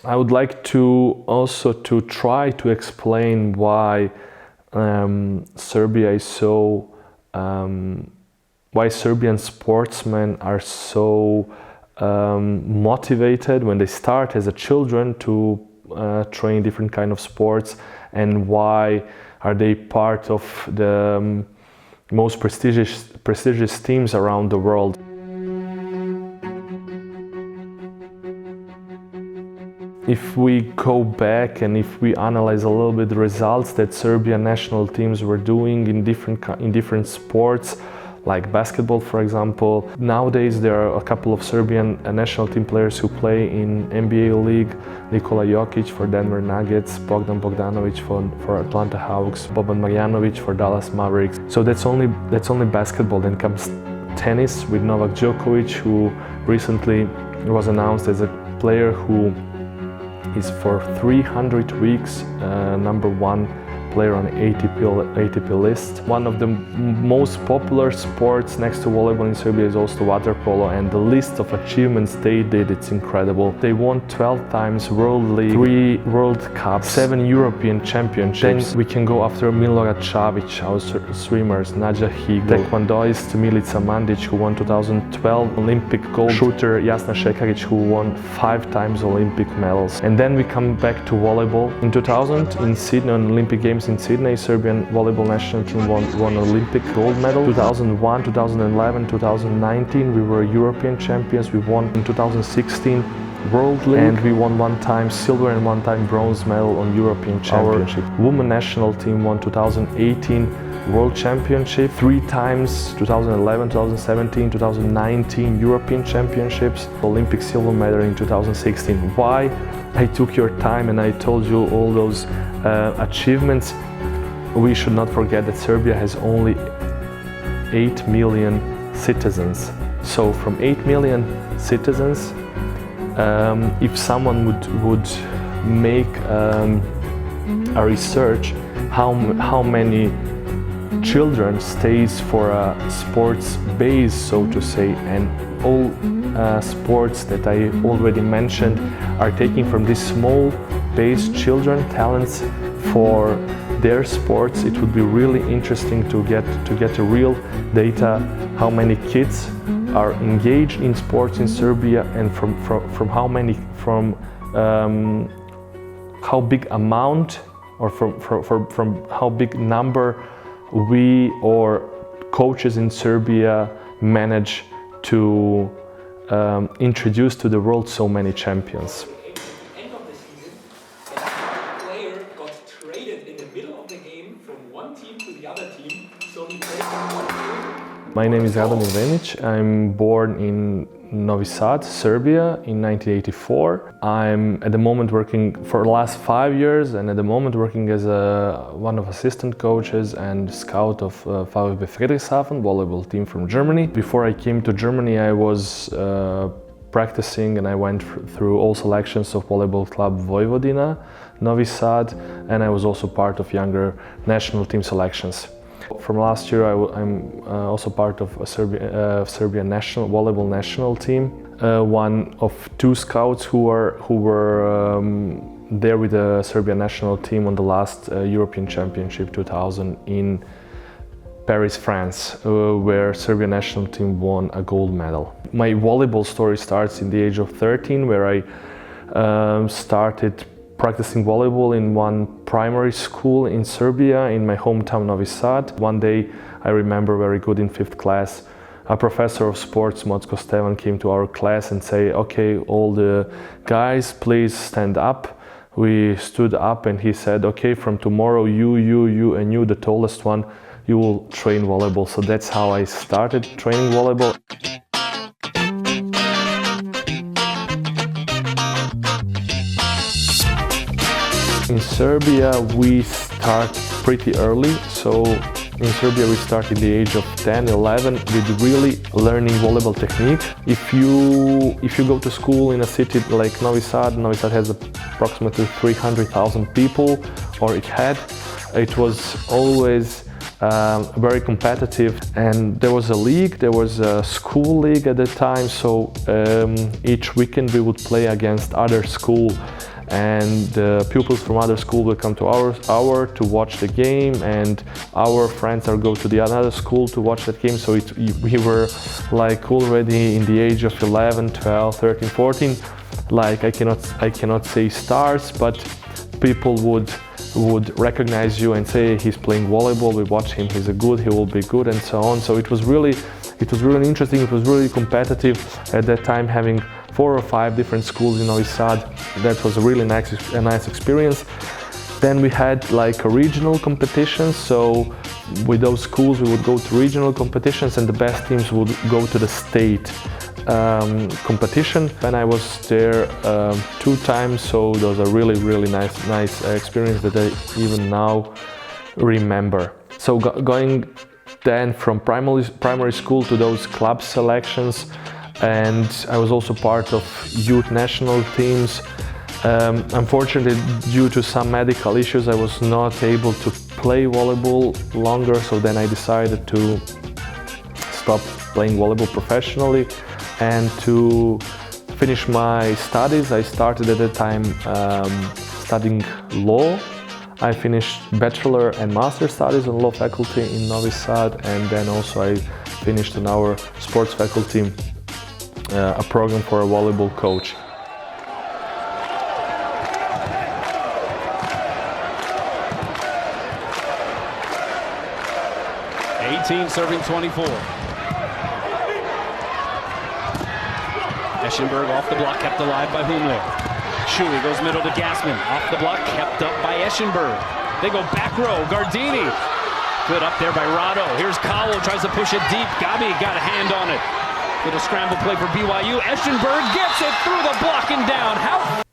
I would like to also to try to explain why Serbia is so, why Serbian sportsmen are so motivated when they start as a children to train different kind of sports, and why are they part of the most prestigious teams around the world. If we go back and if we analyze a little bit the results that Serbian national teams were doing in different sports, like basketball, for example. Nowadays there are a couple of Serbian national team players who play in NBA league. Nikola Jokic for Denver Nuggets, Bogdan Bogdanovic for Atlanta Hawks, Boban Marjanovic for Dallas Mavericks. So that's only basketball. Then comes tennis with Novak Djokovic, who recently was announced as a player who is for 300 weeks #1 player on the ATP list. One of the most popular sports next to volleyball in Serbia is also water polo, and the list of achievements they did, it's incredible. They won 12 times World League, 3 World Cups, 7 European Championships. Then we can go after Milorad Čavić, our swimmers, Nađa Higl, taekwondoist Milica Mandić, who won 2012 Olympic gold, shooter Jasna Šekarić, who won 5 times Olympic medals. And then we come back to volleyball. In 2000 in Sydney, on Olympic Games in Sydney, Serbian volleyball national team won Olympic gold medal. 2001, 2011, 2019 we were European champions. We won in 2016 World League, and we won 1 time silver and 1 time bronze medal on European Championship. Our women national team won 2018 World Championship, 3 times 2011, 2017, 2019 European Championships, Olympic silver medal in 2016. Why I took your time and I told you all those achievements? We should not forget that Serbia has only 8 million citizens. So from 8 million citizens, if someone would make a research how many children stays for a sports base, so to say, and all sports that I already mentioned are taking from this small base children talents for their sports. It would be really interesting to get a real data how many kids are engaged in sports in Serbia, and from how big amount, or from how big number we or coaches in Serbia manage to introduce to the world so many champions. End of the season, a player got traded in the middle of the game from one team to the other team, so he played for one team. My name is Radomir Vemic. I'm born in Novi Sad, Serbia in 1984. I'm at the moment working for the last 5 years, and at the moment working as one of assistant coaches and scout of VfB Friedrichshafen, volleyball team from Germany. Before I came to Germany, I was practicing, and I went through all selections of volleyball club Vojvodina, Novi Sad, and I was also part of younger national team selections. From last year, I'm also part of a Serbian national volleyball national team. One of 2 scouts who were there with the Serbian national team on the last European Championship 2000 in Paris, France, where Serbian national team won a gold medal. My volleyball story starts in the age of 13, where I started practicing volleyball in one primary school in Serbia, in my hometown Novi Sad. One day, I remember very good in 5th class, a professor of sports, Mocko Stevan, came to our class and say, okay, all the guys, please stand up. We stood up, and he said, okay, from tomorrow, you, and you, the tallest one, you will train volleyball. So that's how I started training volleyball. In Serbia, we start pretty early. So in Serbia, we start in the age of 10, 11 with really learning volleyball technique. If you go to school in a city like Novi Sad has approximately 300,000 people, or it was always very competitive. And there was a league, there was a school league at the time, so each weekend we would play against other school, and pupils from other school will come to our to watch the game, and our friends will go to the another school to watch that game. So we were like already in the age of 11, 12, 13, 14. Like I cannot say stars, but people would recognize you and say he's playing volleyball. We watch him, he will be good, and so on. So it was really interesting. It was really competitive at that time, having 4 or 5 different schools in Novi Sad. That was a really nice experience. Then we had like a regional competition. So with those schools, we would go to regional competitions, and the best teams would go to the state competition. And I was there 2 times, so it was a really nice experience that I even now remember. So going then from primary school to those club selections, and I was also part of youth national teams. Unfortunately, due to some medical issues, I was not able to play volleyball longer, so then I decided to stop playing volleyball professionally and to finish my studies. I started at the time studying law. I finished bachelor and master studies on law faculty in Novi Sad, and then also I finished in our sports faculty a program for a volleyball coach. Serving 24. Eschenberg off the block, kept alive by Humler. Shui goes middle to Gassman. Off the block, kept up by Eschenberg. They go back row, Gardini. Good up there by Rado. Here's Cowell, tries to push it deep. Gabi got a hand on it. Little scramble play for BYU. Eschenberg gets it through the block and down. How?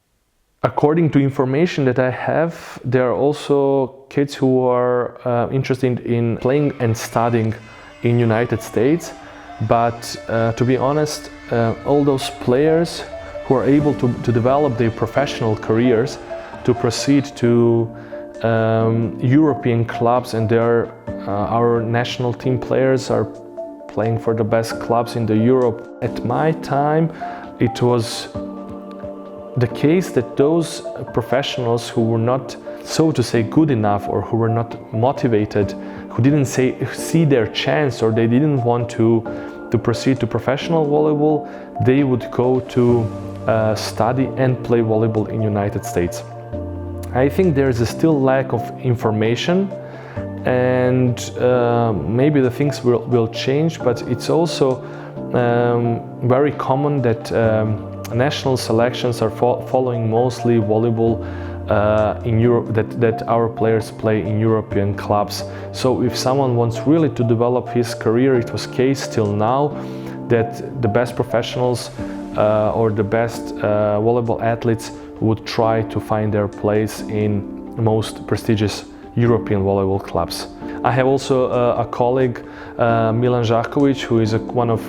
According to information that I have, there are also kids who are interested in playing and studying in United States. But to be honest, all those players who are able to develop their professional careers, to proceed to European clubs, and our national team players are playing for the best clubs in Europe. At my time, it was the case that those professionals who were not, so to say, good enough, or who were not motivated, who didn't see their chance, or they didn't want to proceed to professional volleyball, they would go to study and play volleyball in United States. I think there is a still lack of information, and maybe the things will change, but it's also very common that national selections are following mostly volleyball in Europe, that our players play in European clubs. So if someone wants really to develop his career, it was case till now that the best professionals or the best volleyball athletes would try to find their place in most prestigious European volleyball clubs. I have also a colleague, Milan Žaković, who is one of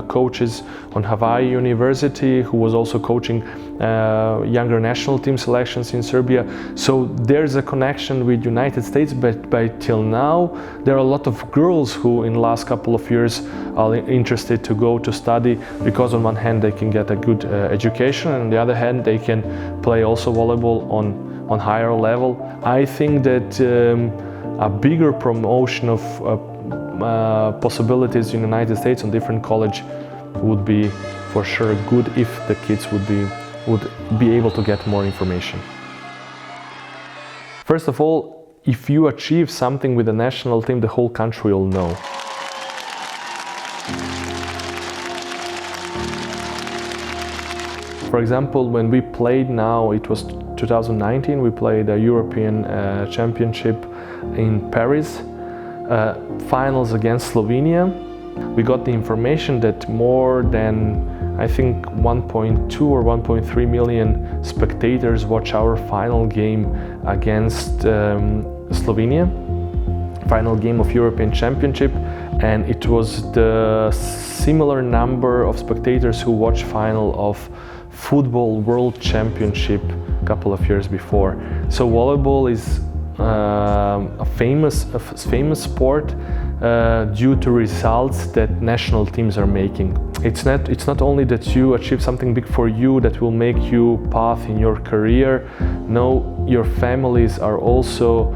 coaches on Hawaii University, who was also coaching younger national team selections in Serbia. So there's a connection with United States, but by till now there are a lot of girls who in the last couple of years are interested to go to study, because on one hand they can get a good education, and on the other hand they can play also volleyball on higher level. I think that a bigger promotion of possibilities in the United States on different college would be for sure good if the kids would be able to get more information. First of all, if you achieve something with the national team, the whole country will know. For example, when we played now, it was 2019, we played a European Championship in Paris, finals against Slovenia. We got the information that more than, I think, 1.2 or 1.3 million spectators watch our final game against Slovenia, final game of European Championship, and it was the similar number of spectators who watched final of Football World Championship a couple of years before. So volleyball is a famous sport due to results that national teams are making. It's not only that you achieve something big for you that will make you path in your career. No, your families are also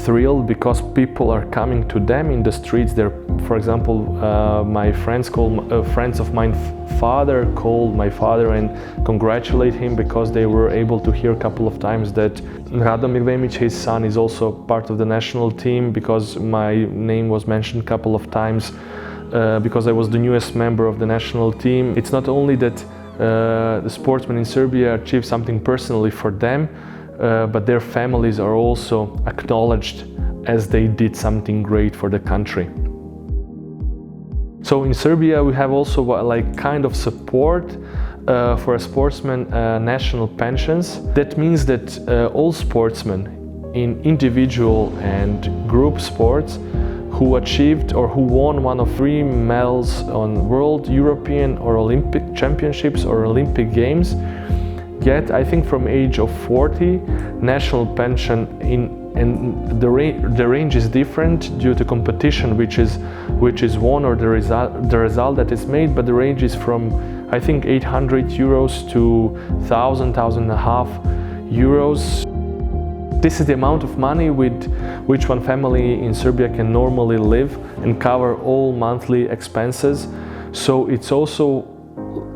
thrilled because people are coming to them in the streets. They're, for example, my friends of mine father called my father and congratulate him because they were able to hear a couple of times that Radomir Vemic, his son, is also part of the national team, because my name was mentioned a couple of times because I was the newest member of the national team. It's not only that the sportsmen in Serbia achieve something personally for them, but their families are also acknowledged as they did something great for the country. So in Serbia we have also like kind of support for a sportsman, national pensions. That means that all sportsmen in individual and group sports who achieved or who won one of 3 medals on World, European or Olympic championships or Olympic Games get, I think from age of 40, national pension and the range is different due to competition which is won or the result that is made, but the range is from I think 800 euros to 1,500 euros. This is the amount of money with which one family in Serbia can normally live and cover all monthly expenses. So it's also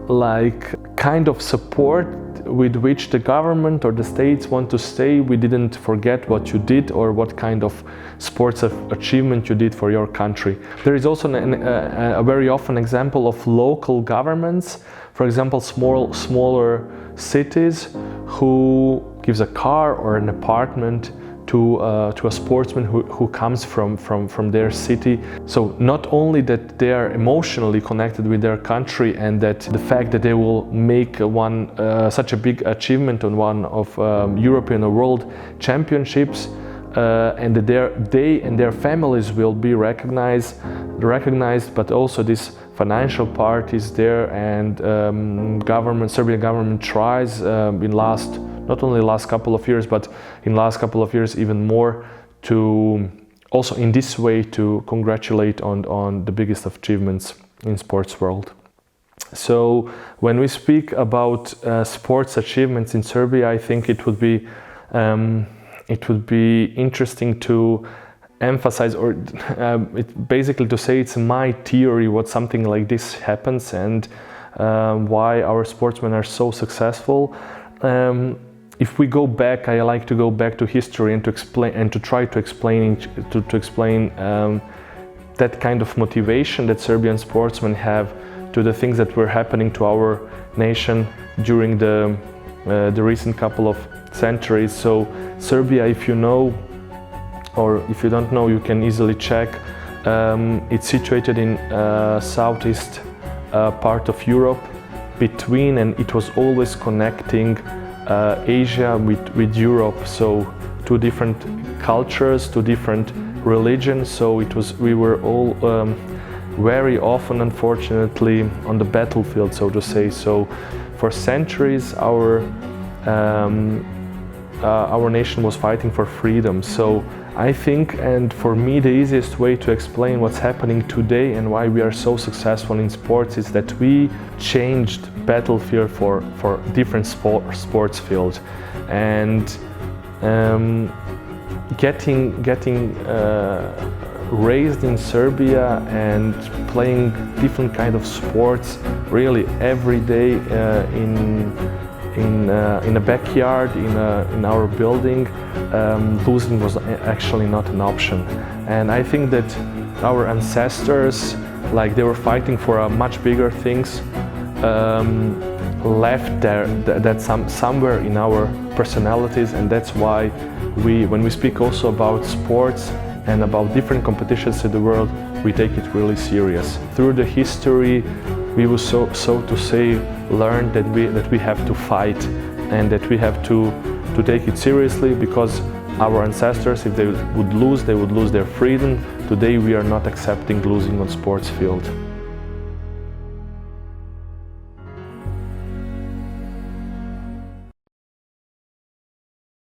like kind of support with which the government or the states want to say we didn't forget what you did or what kind of sports achievement you did for your country. There is also a very often example of local governments, for example smaller cities, who gives a car or an apartment to a sportsman who comes from their city. So not only that they are emotionally connected with their country and that the fact that they will make such a big achievement on one of European or World Championships and that they and their families will be recognized, but also this financial part is there, and Serbian government tries not only last couple of years, but in last couple of years even more, to also in this way to congratulate on the biggest achievements in sports world. So when we speak about sports achievements in Serbia, I think it would be interesting to emphasize, or basically to say it's my theory what something like this happens and why our sportsmen are so successful. If we go back, I like to go back to history and to explain and to try to explain that kind of motivation that Serbian sportsmen have to the things that were happening to our nation during the recent couple of centuries. So Serbia, if you know, or if you don't know, you can easily check. It's situated in southeast part of Europe, between, and it was always connecting Asia with Europe. So 2 different cultures, 2 different religions. So we were all very often, unfortunately, on the battlefield, so to say. So for centuries, our nation was fighting for freedom. So I think, and for me, the easiest way to explain what's happening today and why we are so successful in sports is that we changed battlefield for different sports fields, and getting raised in Serbia and playing different kind of sports really every day in a backyard, in our building, losing was actually not an option. And I think that our ancestors, like they were fighting for much bigger things, left that somewhere in our personalities, and that's why when we speak also about sports and about different competitions in the world, we take it really serious. Through the history, we will so to say learn that we have to fight and that we have to take it seriously, because our ancestors, if they would lose their freedom. Today we are not accepting losing on sports field.